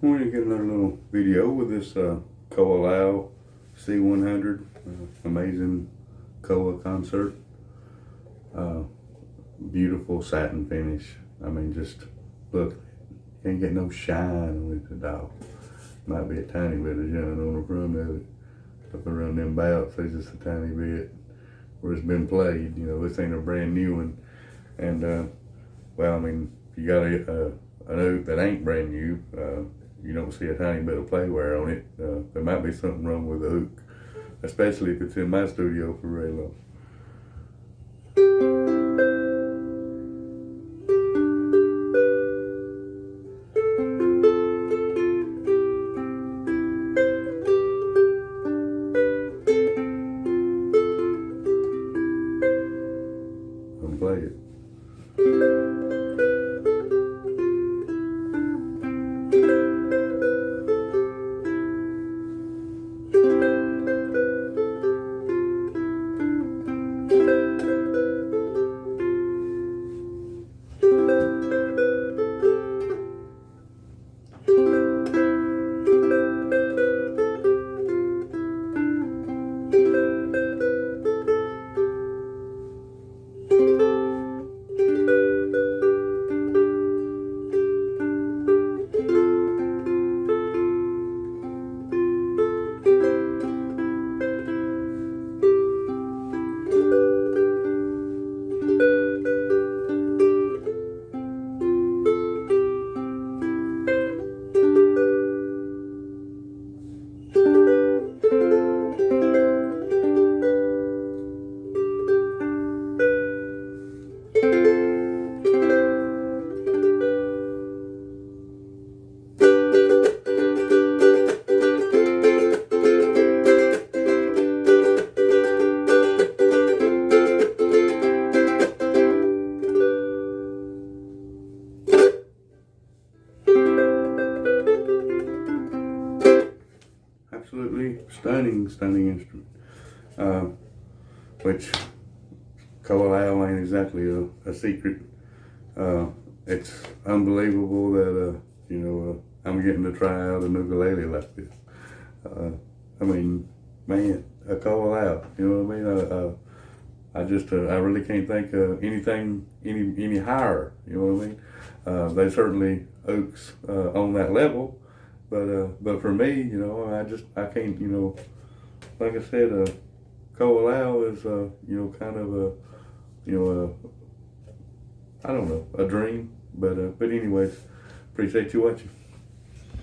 We're going to get another little video with this Ukulele C100 amazing koa concert. Beautiful satin finish. I mean, just look, you ain't get no shine on it at all. Might be a tiny bit of shine on the front of it. Up around them bouts, there's just a tiny bit where it's been played. You know, this ain't a brand new one. And well, I mean, if you got an oak that ain't brand new, you don't see a tiny bit of play wear on it. There might be something wrong with the oak, especially if it's in my studio for very long. Play it. Absolutely stunning instrument. Which koa ain't exactly a secret. It's unbelievable that I'm getting to try out an ukulele like this. I mean, man, a koa, you know what I mean? I really can't think of anything any higher. You know what I mean? There's certainly oaks on that level. But for me, I can't, like I said, koa is, kind of I don't know, a dream. But anyways, appreciate you watching.